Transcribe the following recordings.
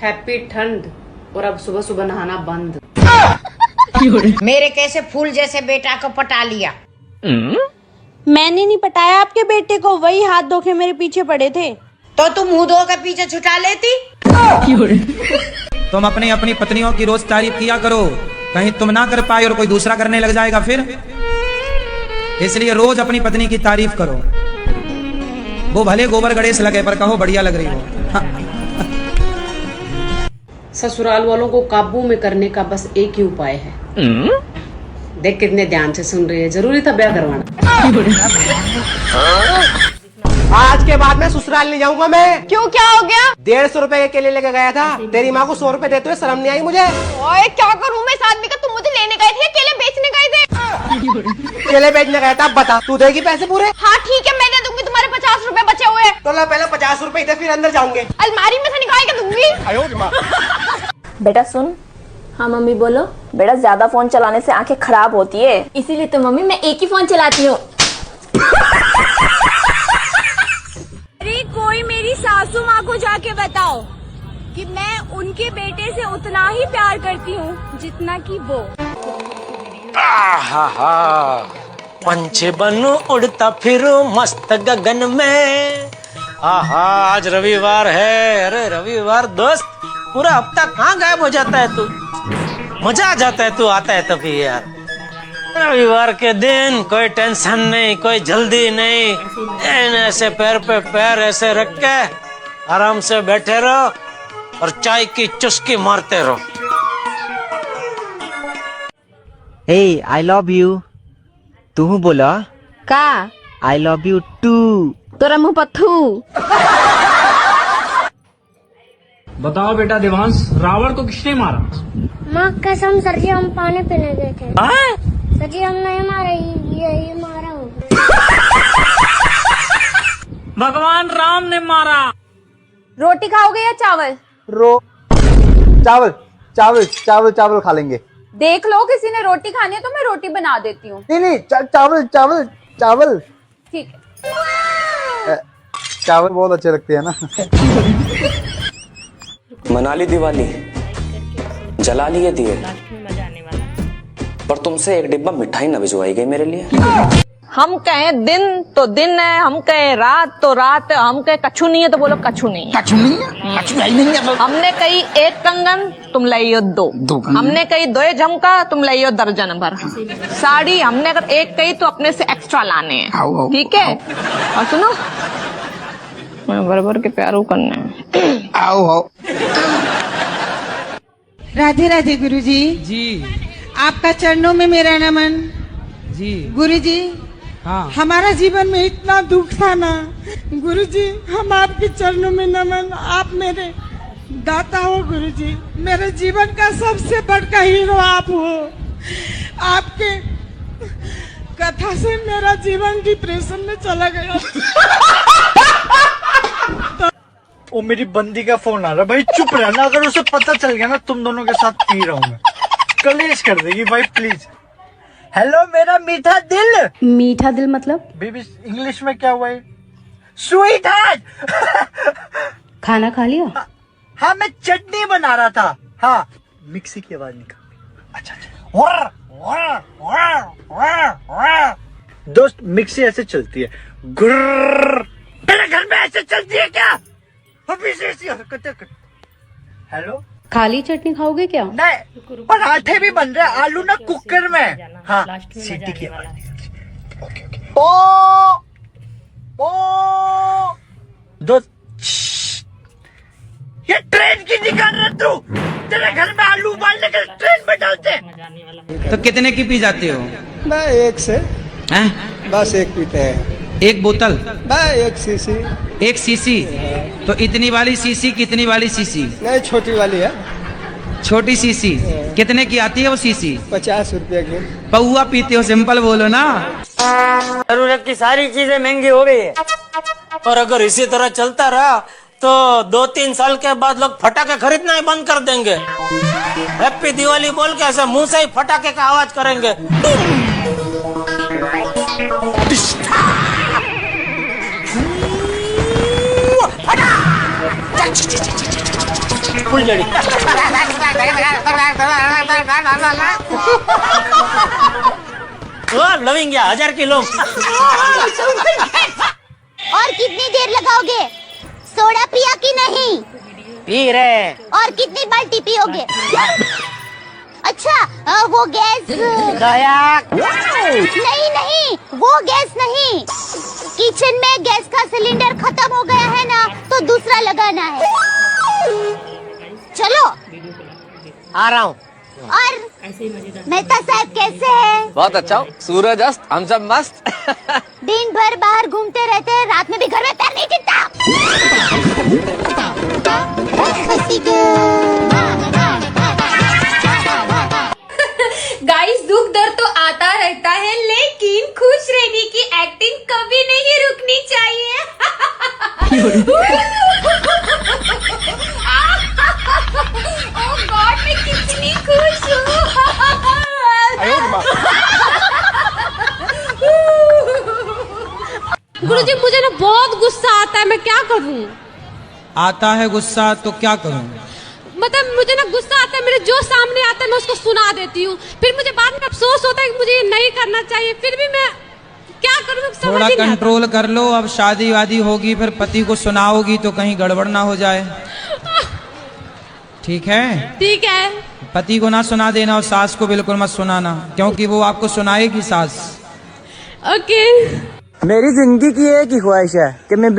Happy ठंड और अब सुबह सुबह नहाना बंद। मेरे कैसे फूल जैसे बेटा को पटा लिया। मैंने नहीं पटाया आपके बेटे को, वही हाथ धो के मेरे पीछे पड़े थे। तो तुम मुंह धो के पीछे छुटा लेती। तुम अपनी अपनी पत्नियों की रोज तारीफ किया करो, कहीं तुम ना कर पाए और कोई दूसरा करने लग जाएगा फिर। इसलिए रोज अपनी पत्नी की तारीफ करो। वो भले गोबर गणेश लगे पर कहो बढ़िया लग रही हो। ससुराल वालों को काबू में करने का बस एक ही उपाय है। देख कितने ध्यान से सुन रही है, जरूरी था ब्याह करवाना। आज के बाद मैं ससुराल नहीं जाऊंगा मैं। क्यों, क्या हो गया? 150 रुपए के केले लेके गया था, तेरी माँ को 100 रुपए देते हुए शर्म नहीं आई मुझे। ओए क्या करूं मैं इस आदमी का? तुम मुझे लेने गए थे, केले बेचने गए थे? केले बेचने गया था, बता तू देगी पैसे पूरे? हाँ ठीक है, मैं दे दूंगी, तुम्हारे 50 रुपए बचे हुए हैं। तो ला पहले 50 रुपए दे, फिर अंदर जाऊंगे। अलमारी में से निकाल के दूंगी। बेटा सुन। हाँ मम्मी बोलो। बेटा ज्यादा फोन चलाने से आंखें खराब होती है, इसीलिए तो मम्मी मैं एक ही फोन चलाती हूँ। अरे कोई मेरी सासू माँ को जाके बताओ कि मैं उनके बेटे से उतना ही प्यार करती हूँ जितना कि वो। पंछी बनू उड़ता फिरू मस्त गगन में। आहा आज रविवार है। अरे रविवार दोस्त, पूरा हफ्ता कहाँ गायब हो जाता है तू। मजा आ जाता है तू आता है तभी यार। रविवार के दिन कोई टेंशन नहीं, कोई जल्दी नहीं, ऐसे पैर पे पैर ऐसे रख के आराम से बैठे रहो और चाय की चुस्की मारते रहो। Hey, I love you. तू बोला का I love you too. तोरा मुँह पत्थू। बताओ बेटा देवांश, रावण को किसने मारा? माँ कसम सर जी, हम पानी पीने गए थे। सर जी हम नहीं मारे, ये मारा हूँ। भगवान राम ने मारा। रोटी खाओगे या चावल? चावल चावल चावल चावल खा लेंगे। देख लो, किसी ने रोटी खानी है तो मैं रोटी बना देती हूँ। नहीं चावल चावल चावल। ठीक है। चावल बहुत अच्छे लगते हैं ना। मना ली दिवाली, जला लिए दिए, पर तुमसे एक डिब्बा मिठाई न भिजवाई गई मेरे लिए। हम कहें दिन तो दिन है, हम कहें रात तो रात है, हम कहें कछु नहीं है तो बोलो कछु नहीं है। कछु नहीं है, कछु नहीं है। हमने कही एक कंगन, तुम लाइयो दो। हमने कही 2 झुमका, तुम लाइयो दर्जन भर। साड़ी हमने अगर एक कही तो अपने से एक्स्ट्रा लाने हैं, ठीक है? और सुनो, मैं बराबर के प्यारो करने। आओ राधे राधे गुरुजी। जी आपका चरणों में मेरा नमन। जी गुरुजी, हाँ। हमारा जीवन में इतना दुख था ना गुरुजी, हम आपके चरणों में नमन। आप मेरे दाता हो गुरुजी, मेरे जीवन का सबसे बड़ा हीरो आप हो। आपके कथा से मेरा जीवन डिप्रेशन में चला गया। वो मेरी बंदी का फोन आ रहा है भाई, चुप रहना। अगर उसे पता चल गया ना तुम दोनों के साथ पी रहा हूँ मैं, कलेश कर देगी भाई प्लीज। हेलो मेरा मीठा दिल। मीठा दिल मतलब? बेबी इंग्लिश में क्या हुआ है? Sweet heart. खाना खा लिया? हाँ मैं चटनी बना रहा था। हाँ मिक्सी की आवाज निकाल। अच्छा दोस्त, मिक्सी ऐसे चलती है, गुर्र। तेरे घर में ऐसे चलती है क्या? अभी से ऐसी हरकतें कर। हेलो, खाली चटनी खाओगे क्या? नहीं, पराठे भी बन रहे हैं, आलू ना कुकर में। हाँ सीटी की आवाज निकलती। ओके। ओ दोस्त, ये ट्रेन की निकाल रहा तू? तेरे घर में आलू उबालने के ट्रेन में डालते हैं। तो कितने की पी जाते हो? मैं एक से बस एक पीते हैं। एक बोतल? मैं एक सीसी। एक सीसी? तो इतनी वाली सीसी कितनी वाली सीसी? नहीं, छोटी वाली है। छोटी सीसी कितने की आती है वो सीसी? 50 रुपए की। पौआ पीते हो, सिंपल बोलो ना। जरूरत की सारी चीजें महंगी हो गई है, और अगर इसी तरह चलता रहा तो 2-3 साल के बाद लोग फटाके खरीदना ही बंद कर देंगे। हैप्पी दिवाली बोल के ऐसे मुंह से ही फटाके का आवाज करेंगे। फुलझड़ी। लविंग गया 1000 किलो। और कितनी देर लगाओगे? सोडा पिया कि नहीं? पी रहे। और कितनी बाल्टी पियोगे? अच्छा वो गैस नहीं नहीं, वो गैस नहीं। किचन में गैस का सिलेंडर खत्म हो गया है ना, तो दूसरा लगाना है। चलो आ रहा हूँ। और मेहता साहब कैसे हैं? बहुत अच्छा हो, सूरज अस्त, हम सब मस्त। दिन भर बाहर घूमते रहते हैं, रात में भी घर में पैर नहीं टिकता। गाइस दुख दर्द तो आता रहता है, लेकिन खुश रहने की एक्टिंग कभी नहीं रुकनी चाहिए। ओह गॉड, मैं कितनी खुश हूँ। गुरुजी मुझे ना बहुत गुस्सा आता है, मैं क्या करूँ? आता है गुस्सा तो क्या करूं? मतलब मुझे ना गुस्सा आता है, मेरे जो सामने आता है मैं उसको सुना देती हूँ, फिर मुझे बाद में अफसोस होता है कि मुझे ये नहीं करना चाहिए, फिर भी मैं क्या करूँ? थोड़ा कंट्रोल कर लो। अब शादी वादी होगी, फिर पति को सुनाओगी तो कहीं गड़बड़ ना हो जाए। ठीक है? ठीक है। पति को ना सुना देना और सास को बिल्कुल मत सुनाना, क्योंकि वो आपको सुनाएगी सास। ओके। मेरी जिंदगी की एक ही ख्वाहिश है कि मैं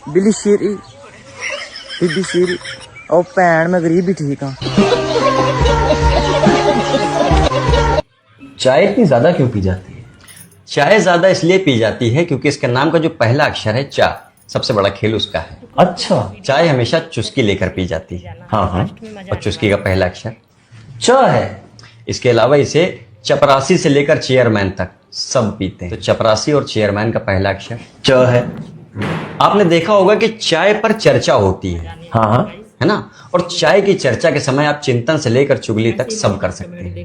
बिल्ली शेरी बीबी शेरी और भैन मैं गरीब भी ठीक हाँ। चाय इतनी ज्यादा क्यों पी जाती है? चाय ज्यादा इसलिए पी जाती है क्योंकि इसके नाम का जो पहला अक्षर है चा, सबसे बड़ा खेल उसका है। अच्छा। चाय हमेशा चुस्की लेकर पी जाती है। हाँ हाँ। और चुस्की का पहला अक्षर च है। इसके अलावा इसे चपरासी से लेकर चेयरमैन तक सब पीते हैं। तो चपरासी और चेयरमैन का पहला अक्षर च है। आपने देखा होगा कि चाय पर चर्चा होती है। हाँ हाँ, है ना? और चाय की चर्चा के समय आप चिंतन से लेकर चुगली तक सब कर सकते हैं।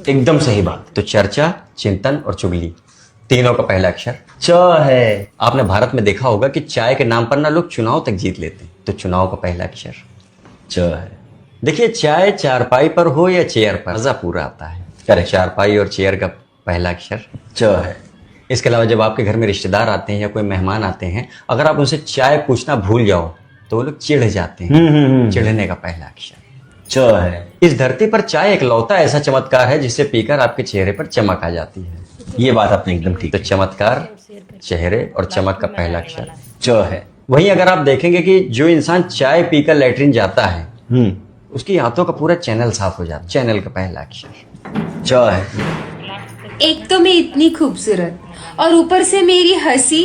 एकदम सही बात। तो चर्चा, चिंतन और चुगली तीनों का पहला अक्षर च है। आपने भारत में देखा होगा कि चाय के नाम पर ना लोग चुनाव तक जीत लेते हैं। तो चुनाव का पहला अक्षर च है। देखिए, चाय चारपाई पर हो या चेयर पर, मजा पूरा आता है। करेक्ट। चारपाई और चेयर का पहला अक्षर च है। इसके अलावा जब आपके घर में रिश्तेदार आते हैं या कोई मेहमान आते हैं, अगर आप उनसे चाय पूछना भूल जाओ तो वो लोग चिढ़ जाते हैं। चिढ़ने का पहला अक्षर च है। इस धरती पर चाय इकलौता ऐसा चमत्कार है जिसे पीकर आपके चेहरे पर चमक आ जाती है। ये बात आपने एकदम ठीक। तो चमत्कार, चेहरे और चमक का पहला अक्षर च है। वहीं अगर आप देखेंगे कि जो इंसान चाय पीकर लेटरिन जाता है, उसकी आंतों का पूरा चैनल साफ हो जाता है। चैनल का पहला अक्षर च है। एक तो मैं इतनी खूबसूरत और ऊपर से मेरी हंसी।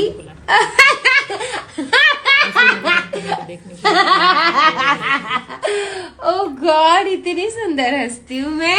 ओह गॉड, इतनी सुंदर हंसती हूँ मैं।